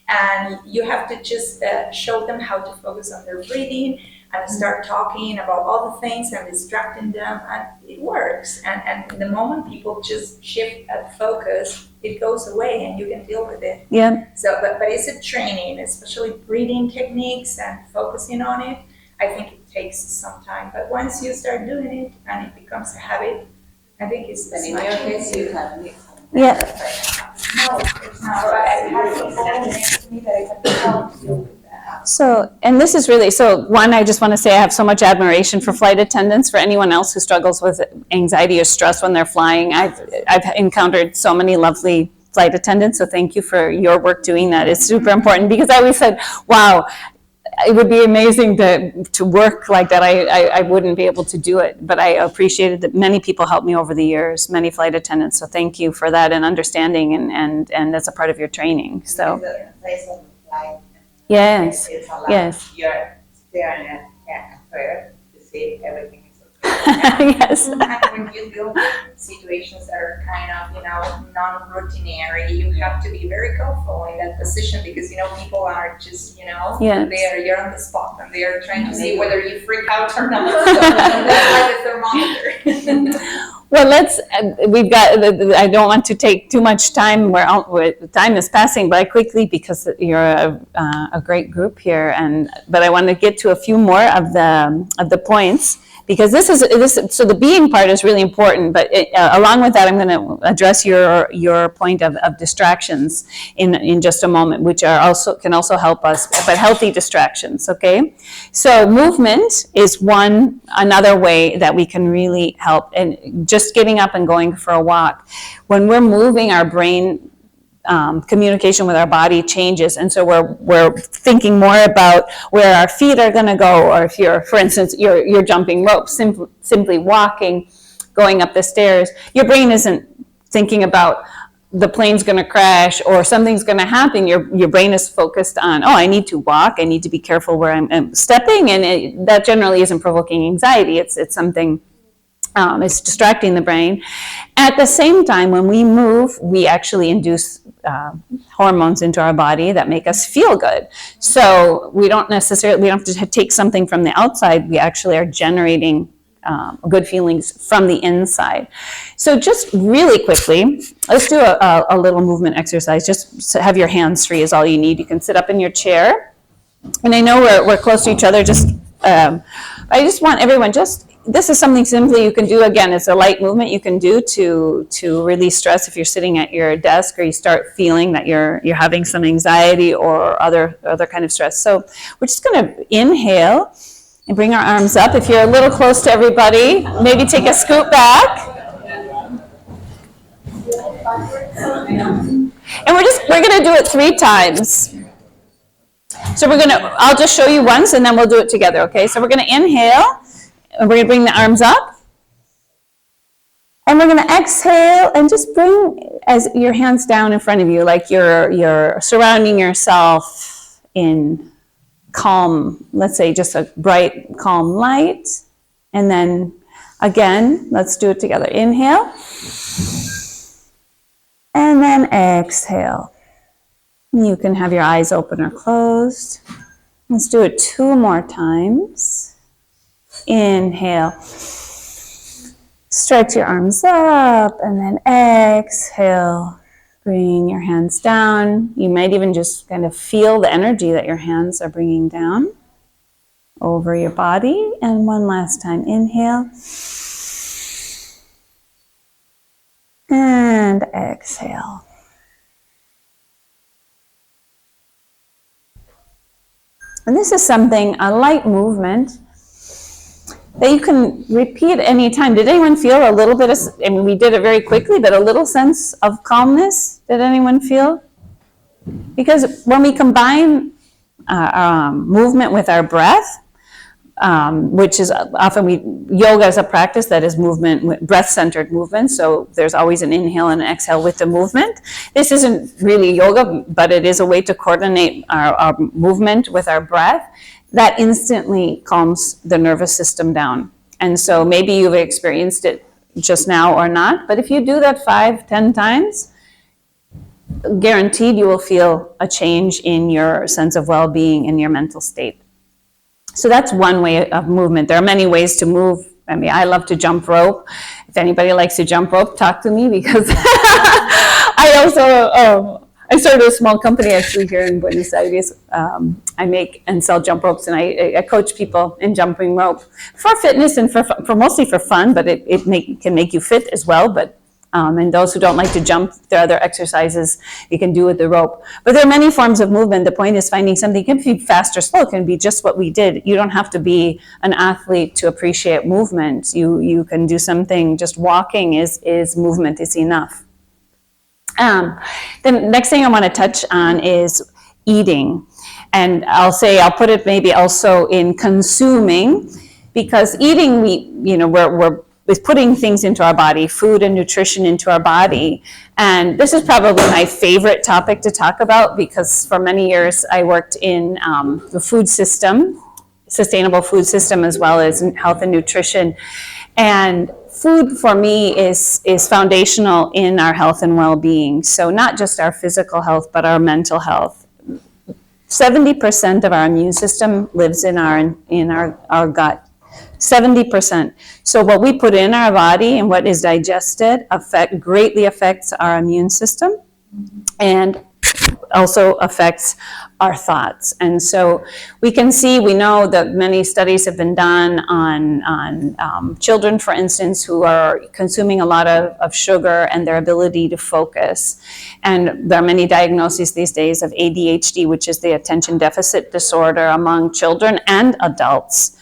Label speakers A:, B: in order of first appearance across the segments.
A: And you have to just show them how to focus on their breathing and start talking about all the things and distracting them, and it works. And the moment people just shift at focus, it goes away and you can deal with it.
B: Yeah.
A: So, but it's a training, especially breathing techniques and focusing on it. I think it takes some time, but once you start doing it and it becomes a habit, I think it's
C: But in
A: much
C: your case,
A: easier.
C: you have mixed.
B: Yeah.
A: No, it's not. I have people next to me that I have to help deal with that.
B: So, and this is really, so one, I just want to say I have so much admiration for flight attendants. For anyone else who struggles with anxiety or stress when they're flying, I've encountered so many lovely flight attendants, so thank you for your work doing that. It's super important, because I always said, wow, it would be amazing to work like that. I wouldn't be able to do it, but I appreciated that many people helped me over the years, many flight attendants, so thank you for that and understanding, and that's a part of your training. So yes,
C: It's a lot.
B: yes.
C: You're staring at her to see if everything is okay.
B: Yes.
A: And when you deal with situations that are kind of, non-routinary, you have to be very careful in that position, because, people are just,
B: Yeah.
A: you're on the spot and they're trying to see whether you freak out or not. So that's like the thermometer.
B: Well, we've got, I don't want to take too much time, time is passing by quickly because you're a great group here, but I want to get to a few more of the points, because so the being part is really important, but along with that, I'm going to address your point of distractions in just a moment, which can also help us, but healthy distractions, okay? So movement is another way that we can really help, and just getting up and going for a walk. When we're moving, our brain communication with our body changes, and so we're thinking more about where our feet are going to go, or if for instance, you're jumping rope, simply walking, going up the stairs, your brain isn't thinking about the plane's going to crash or something's going to happen. Your brain is focused on, I need to walk, I need to be careful where I'm stepping, and that generally isn't provoking anxiety. It's something. It's distracting the brain. At the same time, when we move, we actually induce hormones into our body that make us feel good. So we don't have to take something from the outside. We actually are generating good feelings from the inside. So just really quickly, let's do a little movement exercise. Just have your hands free is all you need. You can sit up in your chair. And I know we're close to each other. I just want everyone, this is something simply you can do. Again, it's a light movement you can do to release stress if you're sitting at your desk or you start feeling that you're having some anxiety or other kind of stress. So we're just going to inhale and bring our arms up. If you're a little close to everybody, maybe take a scoot back. And we're going to do it 3 times. So I'll just show you once and then we'll do it together, okay? So we're going to inhale. And we're going to bring the arms up. And we're going to exhale and just bring your hands down in front of you, like you're surrounding yourself in calm, let's say just a bright, calm light. And then again, let's do it together. Inhale. And then exhale. You can have your eyes open or closed. Let's do it 2 more times. Inhale, stretch your arms up, and then exhale, bring your hands down. You might even just kind of feel the energy that your hands are bringing down over your body. And one last time, inhale, and exhale. And this is a light movement that you can repeat any time. Did anyone feel a little bit we did it very quickly, but a little sense of calmness? Did anyone feel? Because when we combine movement with our breath, which is often yoga is a practice that is breath-centered movement. So there's always an inhale and an exhale with the movement. This isn't really yoga, but it is a way to coordinate our movement with our breath. That instantly calms the nervous system down. And so maybe you've experienced it just now or not, but if you do that 5-10 times, guaranteed you will feel a change in your sense of well-being and your mental state. So that's one way of movement. There are many ways to move. I mean, I love to jump rope. If anybody likes to jump rope, talk to me, because I started a small company actually here in Buenos Aires. I make and sell jump ropes, and I coach people in jumping rope for fitness and for mostly for fun, but it can make you fit as well. But and those who don't like to jump, there are other exercises you can do with the rope. But there are many forms of movement. The point is finding something. It can be fast or slow. It can be just what we did. You don't have to be an athlete to appreciate movement. You can do something. Just walking is movement. Is enough. The next thing I want to touch on is eating. And I'll put it maybe also in consuming, because eating, we're putting things into our body, food and nutrition into our body. And this is probably my favorite topic to talk about, because for many years I worked in the food system, sustainable food system, as well as health and nutrition. And food for me is foundational in our health and well-being. So not just our physical health, but our mental health. 70% of our immune system lives in our gut. 70%. So what we put in our body and what is digested greatly affects our immune system, and also affects our thoughts. And so we know that many studies have been done on children, for instance, who are consuming a lot of sugar and their ability to focus. And there are many diagnoses these days of ADHD, which is the attention deficit disorder, among children and adults.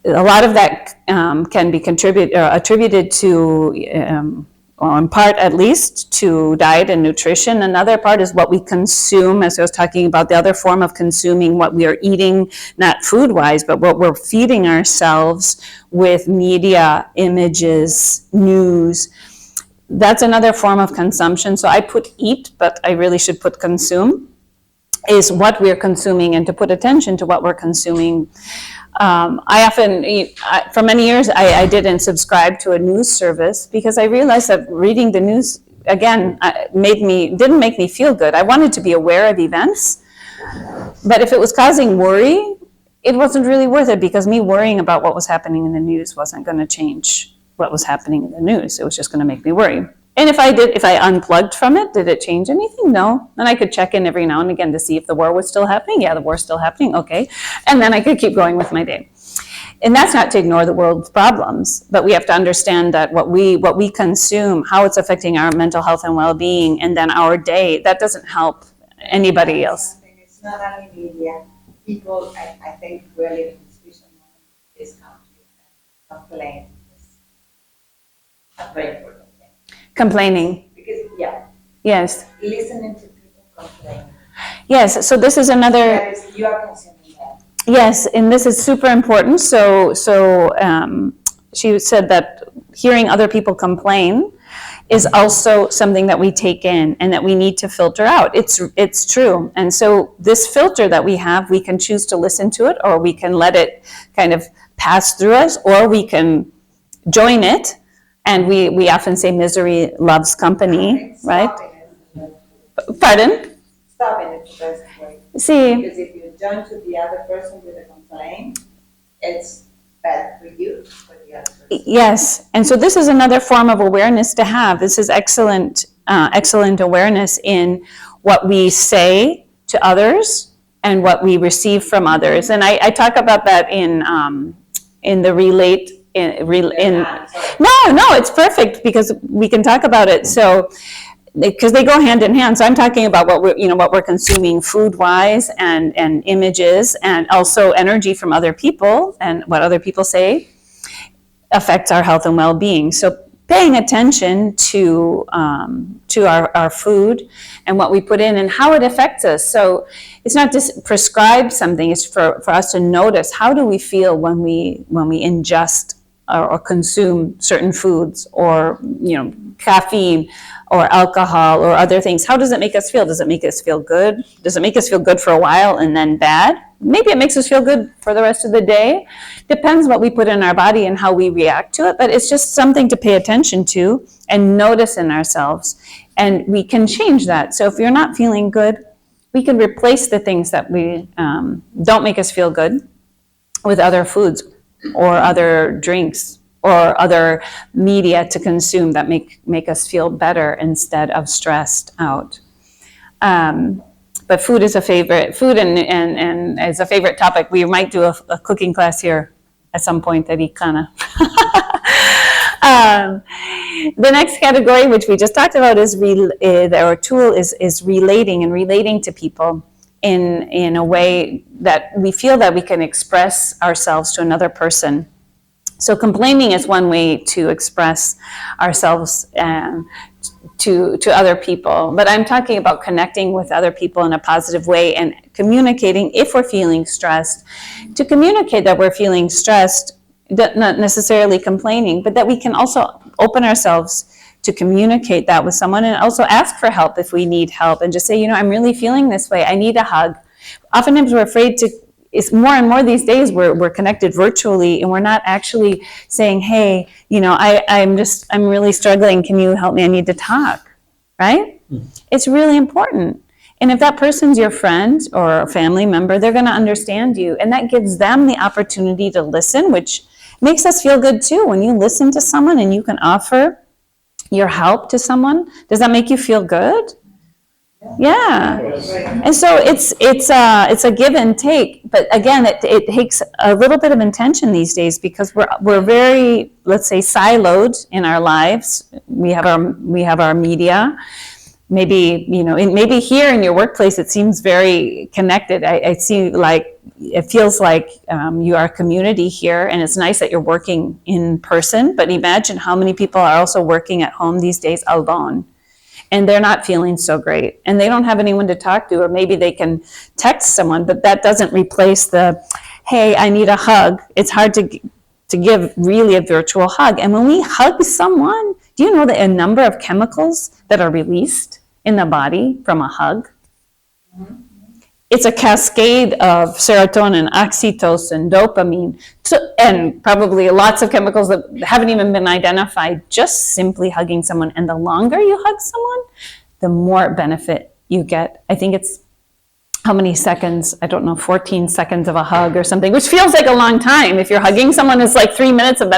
B: A lot of that can be attributed to, or in part at least, to diet and nutrition. Another part is what we consume, as I was talking about, the other form of consuming, what we are eating, not food-wise, but what we're feeding ourselves with media, images, news. That's another form of consumption. So I put eat, but I really should put consume, is what we're consuming, and to put attention to what we're consuming. For many years, I didn't subscribe to a news service, because I realized that reading the news, again, didn't make me feel good. I wanted to be aware of events, but if it was causing worry, it wasn't really worth it, because me worrying about what was happening in the news wasn't going to change what was happening in the news. It was just going to make me worry. And if I unplugged from it, did it change anything? No. And I could check in every now and again to see if the war was still happening. Yeah, the war's still happening. Okay. And then I could keep going with my day. And that's not to ignore the world's problems, but we have to understand that what we consume, how it's affecting our mental health and well-being, and then our day, that doesn't help anybody else.
C: It's not only media. People, I think, really in this moment, this country, complain is a very important thing.
B: Complaining.
C: Because,
B: Yes.
C: listening to people complain.
B: Yes, so this is another...
C: You are consuming that.
B: Yes, and this is super important. So she said that hearing other people complain is also something that we take in and that we need to filter out. It's true. And so this filter that we have, we can choose to listen to it, or we can let it kind of pass through us, or we can join it. And we often say misery loves company, right? Pardon?
C: Stopping it is the best way.
B: See,
C: Because if you join to the other person with a complaint, it's bad for you, for the other person.
B: yes. And so this is another form of awareness to have. This is excellent awareness in what we say to others and what we receive from others. And I talk about that in the relate. No, it's perfect, because we can talk about it. So, because they go hand in hand. So I'm talking about what we're consuming food-wise, and images, and also energy from other people, and what other people say affects our health and well-being. So paying attention to our food and what we put in and how it affects us. So it's not just prescribe something. It's for us to notice, how do we feel when we ingest or consume certain foods, or caffeine or alcohol or other things. How does it make us feel? Does it make us feel good? Does it make us feel good for a while and then bad? Maybe it makes us feel good for the rest of the day. Depends what we put in our body and how we react to it, but it's just something to pay attention to and notice in ourselves. And we can change that. So if you're not feeling good, we can replace the things that we don't make us feel good with other foods or other drinks or other media to consume that make us feel better instead of stressed out. But food is a favorite, and is a favorite topic. We might do a cooking class here at some point, Ericana. The next category, which we just talked about, is our tool is relating to people in a way that we feel that we can express ourselves to another person. So complaining is one way to express ourselves to other people, but I'm talking about connecting with other people in a positive way and communicating if we're feeling stressed, to communicate that we're feeling stressed, not necessarily complaining, but that we can also open ourselves to communicate that with someone and also ask for help if we need help and just say, I'm really feeling this way. I need a hug. Oftentimes we're afraid to, it's more and more these days we're connected virtually and we're not actually saying, hey, I'm really struggling. Can you help me? I need to talk, right? It's really important. And if that person's your friend or a family member, they're going to understand you. And that gives them the opportunity to listen, which makes us feel good too. When you listen to someone and you can offer your help to someone, does that make you feel good? Yeah. And so it's a give and take, but again, it takes a little bit of intention these days because we're very, let's say, siloed in our lives. We have our media. Maybe maybe here in your workplace it seems very connected. I see it feels like you are a community here, and it's nice that you're working in person. But imagine how many people are also working at home these days alone. And they're not feeling so great. And they don't have anyone to talk to, or maybe they can text someone, but that doesn't replace the, hey, I need a hug. It's hard to give really a virtual hug. And when we hug someone, do you know that a number of chemicals that are released in the body from a hug? It's a cascade of serotonin, oxytocin, dopamine, and probably lots of chemicals that haven't even been identified, just simply hugging someone. And the longer you hug someone, the more benefit you get. I think it's how many seconds? I don't know, 14 seconds of a hug or something, which feels like a long time. If you're hugging someone, it's like 3 minutes of that.